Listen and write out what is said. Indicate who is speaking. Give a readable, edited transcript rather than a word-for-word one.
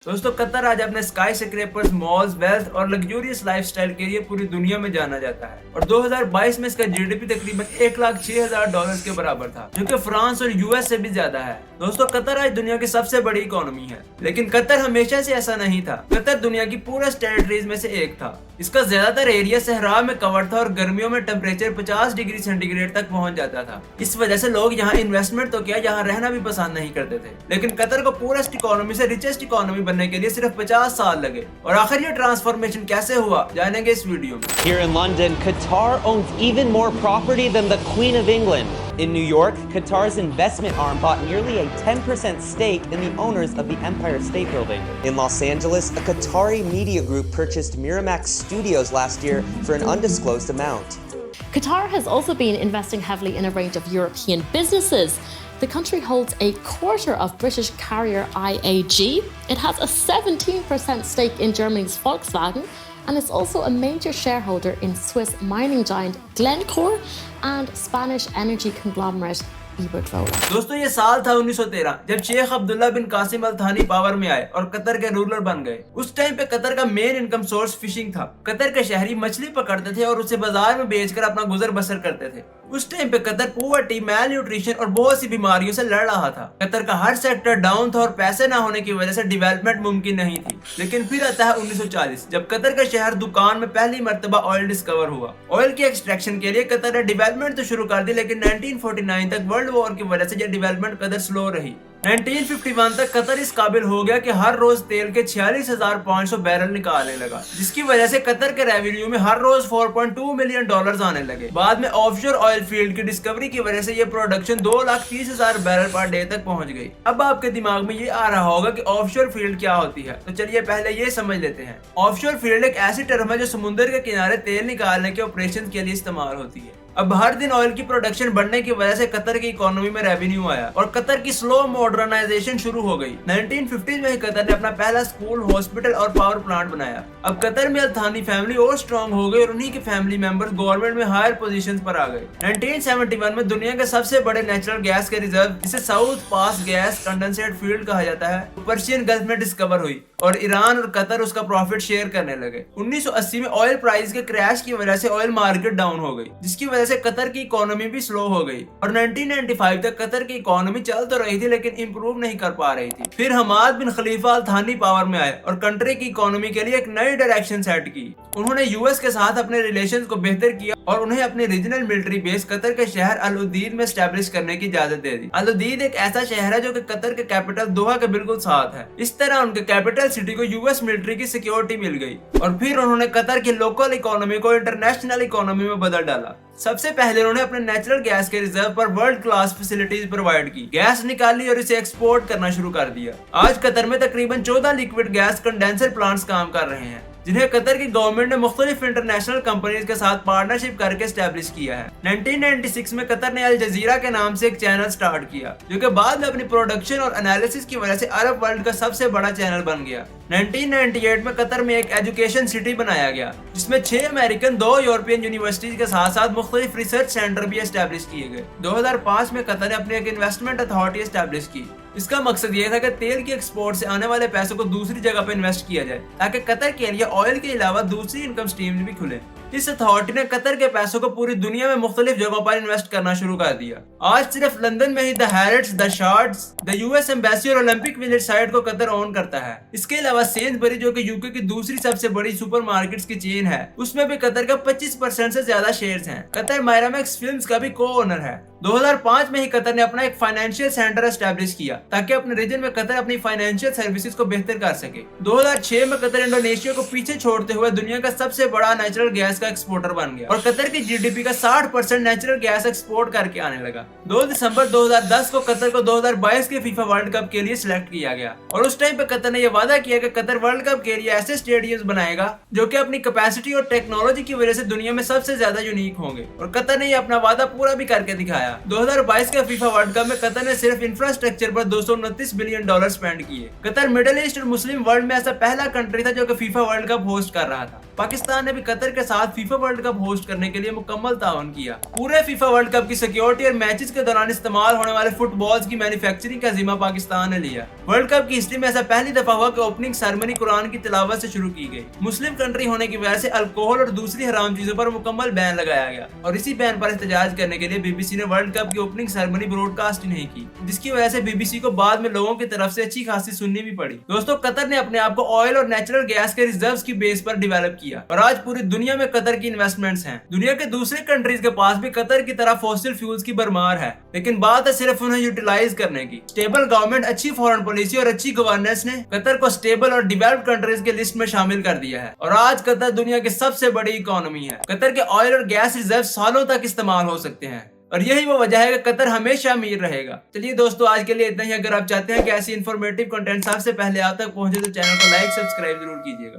Speaker 1: दोस्तों कतर आज अपने स्काई स्क्रैपर्स, मॉल्स, वेल्थ और लग्जूरियस लाइफस्टाइल के लिए पूरी दुनिया में जाना जाता है और 2022 में इसका जीडीपी तकरीबन $1,06,000 के बराबर था, जो कि फ्रांस और यूएस से भी ज्यादा है। दोस्तों कतर आज दुनिया की सबसे बड़ी इकोनॉमी है, लेकिन कतर हमेशा से ऐसा नहीं था। कतर दुनिया की पूरेस्ट टेरिटरीज में से एक था। इसका ज्यादातर एरिया सहरा में कवर था और गर्मियों में टेम्परेचर 50 डिग्री सेंटीग्रेड तक पहुंच जाता था। इस वजह से लोग यहाँ इन्वेस्टमेंट तो क्या, यहाँ रहना भी पसंद नहीं करते थे। लेकिन कतर को पूरेस्ट इकोनॉमी से रिचेस्ट इकोनॉमी बनने के लिए सिर्फ 50 साल लगे और आखिर ये ट्रांसफॉर्मेशन कैसे हुआ जानेंगे इस वीडियो में।
Speaker 2: Here in London, Qatar owns even more property than the Queen of England. In New York, Qatar's investment arm bought nearly a 10% stake in the owners of the Empire State Building. In Los Angeles, a Qatari media group purchased Miramax Studios last year for an undisclosed amount.
Speaker 3: Qatar has also been investing heavily in a range of European businesses. The country holds a quarter of British carrier IAG. It has a 17% stake in Germany's Volkswagen and is also a major shareholder in Swiss mining giant Glencore and Spanish energy conglomerate Iberdrola.
Speaker 1: दोस्तों ये साल था 1913 जब शेख अब्दुल्ला बिन कासिम अल थानी power में आए और Qatar के रूलर बन गए। उस टाइम पे कतर का मेन इनकम सोर्स फिशिंग था। कतर के शहरी मछली पकड़ते थे और उसे बाजार में बेचकर अपना गुजर बसर करते थे। उस टाइम पे कतर पुअर्टी, मैल न्यूट्रिशन और बहुत सी बीमारियों से लड़ रहा था। कतर का हर सेक्टर डाउन था और पैसे ना होने की वजह से डेवलपमेंट मुमकिन नहीं थी। लेकिन फिर आता है 1940 जब कतर का शहर दुकान में पहली मर्तबा ऑयल डिस्कवर हुआ। ऑयल के एक्सट्रैक्शन के लिए कतर ने डेवलपमेंट तो शुरू कर दी, लेकिन 1949 तक वर्ल्ड वॉर की वजह से ये डेवलपमेंट कदर स्लो रही। 1951 तक कतर इस काबिल हो गया कि हर रोज तेल के 46,500 बैरल निकालने लगा, जिसकी वजह से कतर के रेवेन्यू में हर रोज $4.2 मिलियन आने लगे। बाद में ऑफशोर ऑयल फील्ड की डिस्कवरी की वजह से ये प्रोडक्शन 2,30,000 बैरल पर डे तक पहुंच गई। अब आपके दिमाग में ये आ रहा होगा कि ऑफशोर फील्ड क्या होती है, तो चलिए पहले ये समझ लेते हैं। ऑफशोर फील्ड एक ऐसी टर्म है जो समुद्र के किनारे तेल निकालने के ऑपरेशन के लिए इस्तेमाल होती है। अब हर दिन ऑयल की प्रोडक्शन बढ़ने की वजह से कतर की इकोनॉमी में रेवेन्यू आया और कतर की स्लो मॉडर्नाइजेशन शुरू हो गई। 1950 में ही कतर ने अपना पहला स्कूल, हॉस्पिटल और पावर प्लांट बनाया। अब कतर में अल थानी फैमिली और स्ट्रॉन्ग हो गई और उन्हीं के फैमिली मेंबर्स गवर्नमेंट में हायर पोजीशंस पर आ गए। 1971 में दुनिया के सबसे बड़े नेचुरल गैस के रिजर्व, जिसे साउथ पास गैस कंडेंसेट फील्ड कहा जाता है, पर्शियन गल्फ में डिस्कवर हुई और ईरान और कतर उसका प्रॉफिट शेयर करने लगे। 1980 में ऑयल प्राइस के क्रैश की वजह से ऑयल मार्केट डाउन हो गई, जिसकी वजह से कतर की इकोनॉमी भी स्लो हो गई और 1995 तक कतर की इकोनॉमी चल तो रही थी लेकिन इंप्रूव नहीं कर पा रही थी। फिर हमाद बिन खलीफा अल थानी पावर में आए और कंट्री की इकोनॉमी के लिए एक नई डायरेक्शन सेट की। उन्होंने यूएस के साथ अपने रिलेशंस को बेहतर किया और उन्हें अपनी रीजनल मिलिट्री बेस कतर के शहर अल उदीद में एस्टैब्लिश करने की इजाजत दे दी। अल उदीद एक ऐसा शहर है जो कि कतर के कैपिटल दोहा के बिल्कुल साथ है। इस तरह उनके कैपिटल सिटी को यूएस मिलिट्री की सिक्योरिटी मिल गई और फिर उन्होंने कतर की लोकल इकोनॉमी को इंटरनेशनल इकोनॉमी में बदल डाला। सबसे पहले उन्होंने अपने नेचुरल गैस के रिजर्व पर वर्ल्ड क्लास फैसिलिटीज प्रोवाइड की, गैस निकाली और इसे एक्सपोर्ट करना शुरू कर दिया। आज कतर में तकरीबन 14 लिक्विड गैस कंडेंसर प्लांट्स काम कर रहे हैं, जिन्हें कतर की गवर्नमेंट ने मुख्तलिफ इंटरनेशनल कंपनीज के साथ पार्टनरशिप करके एस्टैब्लिश किया है। 1996 में कतर ने अल जजीरा के नाम से एक चैनल स्टार्ट किया, जो कि बाद में अपनी प्रोडक्शन और एनालिसिस की वजह से अरब वर्ल्ड का सबसे बड़ा चैनल बन गया। 1998 में कतर में एक एजुकेशन सिटी बनाया गया, जिसमें 6 अमेरिकन, 2 यूरोपियन यूनिवर्सिटीज के साथ साथ मुख्तलिफ रिसर्च सेंटर भी एस्टैब्लिश किए गए। 2005 में कतर ने अपनी एक इन्वेस्टमेंट अथॉरिटी एस्टैब्लिश की। इसका मकसद ये था कि तेल की एक्सपोर्ट से आने वाले पैसों को दूसरी जगह पर इन्वेस्ट किया जाए, ताकि कतर के लिए ऑयल के अलावा दूसरी इनकम स्ट्रीम्स भी खुले। इस अथॉरिटी ने कतर के पैसों को पूरी दुनिया में मुख्तलिफ जगहों पर इन्वेस्ट करना शुरू कर दिया। आज सिर्फ लंदन में ही the Harrods, the Shards, the US embassy और ओलंपिक विलेज साइट को कतर ओन करता है। इसके अलावा सेंसबरी, जो कि यूके की दूसरी सबसे बड़ी सुपरमार्केट्स की चेन है, उसमें भी कतर का 25% से ज्यादा शेयर्स हैं। कतर मायरामैक्स फिल्म्स का भी को ओनर है। 2005 में ही कतर ने अपना एक फाइनेंशियल सेंटर एस्टैब्लिश किया, ताकि अपने रीजन में कतर अपनी फाइनेंशियल सर्विसेज को बेहतर कर सके। 2006 में कतर इंडोनेशिया को पीछे छोड़ते हुए दुनिया का सबसे बड़ा नेचुरल गैस का एक्सपोर्टर बन गया और कतर की जीडीपी का 60% नेचुरल गैस एक्सपोर्ट करके आने लगा। 2 दिसंबर 2010 को कतर को 2022 के फीफा वर्ल्ड कप के लिए सिलेक्ट किया गया और उस टाइम पे कतर ने यह वादा किया कि कतर वर्ल्ड कप के लिए ऐसे स्टेडियम्स बनाएगा जो कि अपनी कैपेसिटी और टेक्नोलॉजी की वजह से दुनिया में सबसे ज्यादा यूनिक होंगे और कतर ने यह अपना वादा पूरा भी करके दिखाया। आया। 2022 के फीफा वर्ल्ड कप में कतर ने सिर्फ इंफ्रास्ट्रक्चर पर $229 बिलियन स्पेंड किए। कतर मिडिल ईस्ट और मुस्लिम वर्ल्ड में ऐसा पहला कंट्री था जो कि फीफा वर्ल्ड कप होस्ट कर रहा था। पाकिस्तान ने भी कतर के साथ फीफा वर्ल्ड कप होस्ट करने के लिए मुकम्मल ताउन किया। पूरे फीफा वर्ल्ड कप की सिक्योरिटी और मैचेस के दौरान इस्तेमाल होने वाले फुटबॉल्स की मैन्युफैक्चरिंग का जिम्मा पाकिस्तान ने लिया। वर्ल्ड कप की हिस्ट्री में ऐसा पहली दफा हुआ कि ओपनिंग सेरेमनी कुरान की तिलावत से शुरू की गई। मुस्लिम कंट्री होने की वजह से अल्कोहल और दूसरी हराम चीजों पर मुकम्मल बैन लगाया गया और इसी बैन पर एहतजाज करने के लिए बीबीसी ने वर्ल्ड कप की ओपनिंग सेरेमनी ब्रॉडकास्ट नहीं की, जिसकी वजह से बीबीसी को बाद में लोगों की तरफ से अच्छी खासी सुननी भी पड़ी। दोस्तों, कतर ने अपने आप को ऑयल और नेचुरल गैस के रिजर्व्स की बेस पर डेवलप किया और आज पूरी दुनिया में कतर की इन्वेस्टमेंट्स हैं। दुनिया के दूसरे कंट्रीज के पास भी कतर की तरह फॉसिल फ्यूल्स की भरमार है, लेकिन बात है सिर्फ उन्हें यूटिलाइज करने की। स्टेबल गवर्नमेंट, अच्छी फॉरेन पॉलिसी और अच्छी गवर्नेंस ने कतर को स्टेबल और डेवलप्ड कंट्रीज के लिस्ट में शामिल कर दिया है और आज कतर दुनिया की सबसे बड़ी इकोनॉमी है। कतर के ऑयल और गैस रिजर्व सालों तक इस्तेमाल हो सकते हैं और यही वो वजह है कि कतर हमेशा अमीर रहेगा। चलिए दोस्तों, आज के लिए इतना ही। अगर आप चाहते हैं कि ऐसी इन्फॉर्मेटिव कंटेंट सबसे पहले आप तक पहुंचे तो चैनल को लाइक सब्सक्राइब जरूर कीजिएगा।